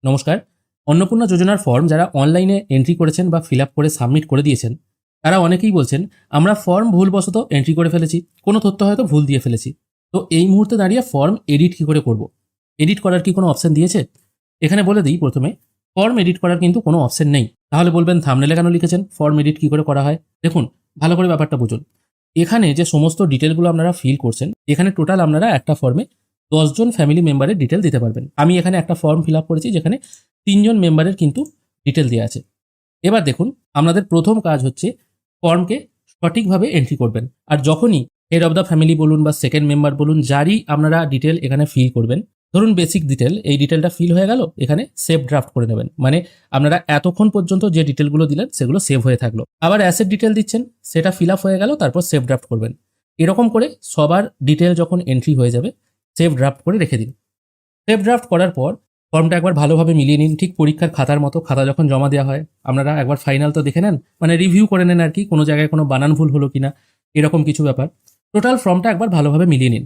নমস্কার। অন্নপূর্ণা যোজনার ফর্ম যারা অনলাইনে এন্ট্রি করেছেন বা ফিল আপ করে সাবমিট করে দিয়েছেন, তারা অনেকেই বলছেন, আমরা ফর্ম ভুলবশত এন্ট্রি করে ফেলেছি, কোনো তথ্য হয়তো ভুল দিয়ে ফেলেছি। তো এই মুহূর্তে দাঁড়িয়ে ফর্ম এডিট কী করে করব? এডিট করার কি কোনো অপশন দিয়েছে? এখানে বলে দিই প্রথমে, ফর্ম এডিট করার কিন্তু কোনো অপশন নেই। তাহলে বলবেন থাম্বনেলে কেন লিখেছেন ফর্ম এডিট কী করে করা হয়? দেখুন, ভালো করে ব্যাপারটা বুঝুন। এখানে যে সমস্ত ডিটেলগুলো আপনারা ফিল করছেন, এখানে টোটাল আপনারা একটা ফর্মে 10 জন ফ্যামিলি মেম্বারের ডিটেল দিতে পারবেন। আমি এখানে একটা ফর্ম ফিল আপ করেছি যেখানে 3 জন মেম্বারের কিন্তু ডিটেল দেওয়া আছে। এবার দেখুন, আপনাদের প্রথম কাজ হচ্ছে ফর্মকে সঠিকভাবে এন্ট্রি করবেন। আর যখনই হেড অফ দ্য ফ্যামিলি বলুন বা সেকেন্ড মেম্বার বলুন, যারই আপনারা ডিটেল এখানে ফিল করবেন, ধরুন বেসিক ডিটেল, এই ডিটেলটা ফিল হয়ে গেল, এখানে সেভ ড্রাফট করে নেবেন। মানে আপনারা এতক্ষণ পর্যন্ত যে ডিটেলগুলো দিলেন সেগুলো সেভ হয়ে থাকলো। আবার অ্যাসেট ডিটেল দিচ্ছেন, সেটা ফিল আপ হয়ে গেল, তারপর সেভ ড্রাফট করবেন। এরকম করে সবার ডিটেল যখন এন্ট্রি হয়ে যাবে, সেভ ড্রাফট করে রেখে দিন। সেভ ড্রাফট করার পর ফর্মটা একবার ভালোভাবে মিলিয়ে নিন, ঠিক পরীক্ষার খাতার মতো। খাতা যখন জমা দেওয়া হয়, আপনারা একবার ফাইনাল তো দেখে নেন, মানে রিভিউ করে নেন আর কি, কোনো জায়গায় কোনো বানান ভুল হলো কিনা, এরকম কিছু ব্যাপার। টোটাল ফর্মটা একবার ভালোভাবে মিলিয়ে নিন।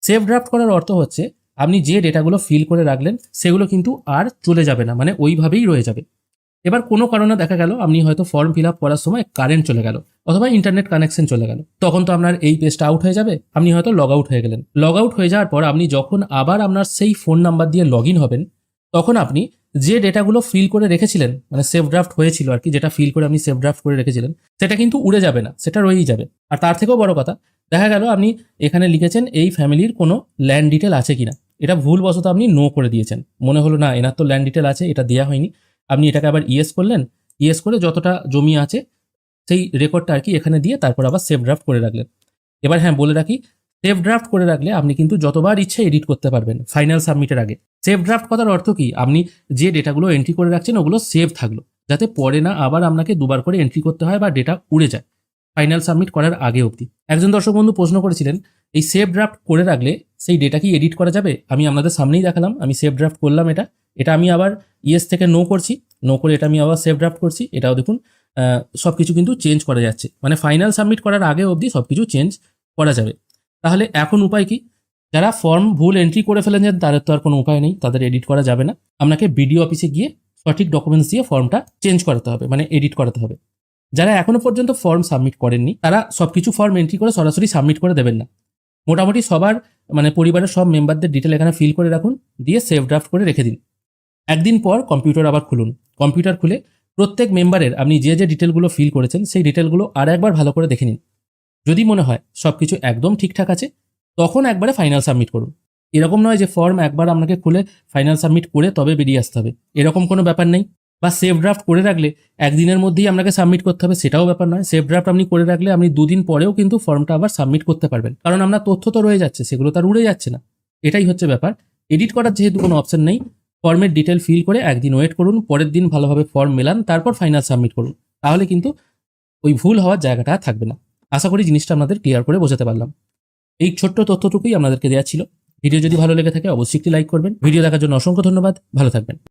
সেভ ড্রাফট করার অর্থ হচ্ছে আপনি যে ডেটাগুলো ফিল করে রাখলেন সেগুলো কিন্তু আর চলে যাবে না, মানে ওইভাবেই রয়ে যাবে। এবার কোনো কারণে দেখা গেল আপনি হয়তো ফর্ম ফিল আপ করার সময় কারেন্ট চলে গেল অথবা ইন্টারনেট কানেকশন চলে গেল, তখন তো আপনার এই পেজটা আউট হয়ে যাবে, আপনি হয়তো লগ আউট হয়ে গেলেন। লগ আউট হয়ে যাওয়ার পর আপনি যখন আবার আপনার সেই ফোন নাম্বার দিয়ে লগ ইন হবেন, তখন আপনি যে ডেটাগুলো ফিল করে রেখেছিলেন, মানে সেভ ড্রাফট হয়েছিল আর কি, যেটা ফিল করে আপনি সেভ ড্রাফট করে রেখেছিলেন, সেটা কিন্তু উড়ে যাবে না, সেটা রয়েই যাবে। আর তার থেকেও বড় কথা, দেখা গেল আপনি এখানে লিখেছেন এই ফ্যামিলির কোনো ল্যান্ড ডিটেল আছে কিনা, এটা ভুলবশত আপনি নো করে দিয়েছেন। মনে হলো না এনার তো ল্যান্ড ডিটেল আছে, এটা দেওয়া হয়নি। আপনি এটাকে আবার ইয়েস করলেন, ইয়েস করে যতটা জমি আছে সেই রেকর্ডটা আর কি এখানে দিয়ে তারপর আবার সেভ ড্রাফট করে রাখলেন। এবার হ্যাঁ, বলে রাখি, সেভ ড্রাফট করে রাখলে আপনি কিন্তু যতবার ইচ্ছে এডিট করতে পারবেন ফাইনাল সাবমিটের আগে। সেভ ড্রাফট করার অর্থ কি, আপনি যে ডেটাগুলো এন্ট্রি করে রাখছেন ওগুলো সেভ থাকলো, যাতে পরে না আবার আপনাকে দুবার করে এন্ট্রি করতে হয় বা ডেটা উড়ে যায় ফাইনাল সাবমিট করার আগে অবধি। একজন দর্শক বন্ধু প্রশ্ন করেছিলেন, এই সেভ ড্রাফট করে রাখলে সেই ডেটা কি এডিট করা যাবে? আমি আপনাদের সামনেই দেখালাম, আমি সেভ ড্রাফট করলাম। এটা আমি আবার ইয়েস থেকে নো করছি, নো করে এটা আমি আবার সেভ ড্রাফট করছি। এটাও দেখুন, সব কিছু কিন্তু চেঞ্জ করা যাচ্ছে, মানে ফাইনাল সাবমিট করার আগে অবধি সব কিছু চেঞ্জ করা যাবে। তাহলে এখন উপায় কি? যারা ফর্ম ভুল এন্ট্রি করে ফেলেছেন তাদের তো আর কোনো উপায় নেই, তাদের এডিট করা যাবে না। আপনাকে বিডিও অফিসে গিয়ে সঠিক ডকুমেন্টস দিয়ে ফর্মটা চেঞ্জ করাতে হবে, মানে এডিট করাতে হবে। যারা এখনো পর্যন্ত ফর্ম সাবমিট করেননি, তারা সবকিছু ফর্ম এন্ট্রি করে সরাসরি সাবমিট করে দেবেন না। মোটামুটি সবার, মানে পরিবারের সব মেম্বারদের ডিটেল এখানে ফিল করে রাখুন, দিয়ে সেভ ড্রাফট করে রেখে দিন। একদিন পর কম্পিউটার আবার খুলুন। কম্পিউটার খুলে প্রত্যেক মেম্বারের আপনি যে যে ডিটেলগুলো ফিল করেছেন সেই ডিটেলগুলো আর একবার ভালো করে দেখে নিন। যদি মনে হয় সব কিছু একদম ঠিকঠাক আছে, তখন একবারে ফাইনাল সাবমিট করুন। এরকম নয় যে ফর্ম একবার আপনাকে খুলে ফাইনাল সাবমিট করে তবে বেরিয়ে আসতে হবে, এরকম কোনো ব্যাপার নেই। বা সেভ ড্রাফট করে রাখলে একদিনের মধ্যেই আপনাকে সাবমিট করতে হবে, সেটাও ব্যাপার নয়। সেভ ড্রাফট আপনি করে রাখলে আপনি 2 দিন পরেও কিন্তু ফর্মটা আবার সাবমিট করতে পারবেন, কারণ আপনার তথ্য তো রয়ে যাচ্ছে, সেগুলো তার উড়ে যাচ্ছে না। এটাই হচ্ছে ব্যাপার। এডিট করার যেহেতু কোনো অপশন নেই, ফর্মের ডিটেল ফিল করে একদিন ওয়েট করুন, পরের দিন ভালোভাবে ফর্ম মেলান, তারপর ফাইনাল সাবমিট করুন। তাহলে কিন্তু ওই ভুল হওয়ার জায়গাটা আর থাকবে না। আশা করি জিনিসটা আপনাদের ক্লিয়ার করে বোঝাতে পারলাম। এই ছোট্ট তথ্যটুকুই আপনাদেরকে দেওয়া ছিল। ভিডিও যদি ভালো লেগে থাকে অবশ্যই একটি লাইক করবেন। ভিডিও দেখার জন্য অসংখ্য ধন্যবাদ। ভালো থাকবেন।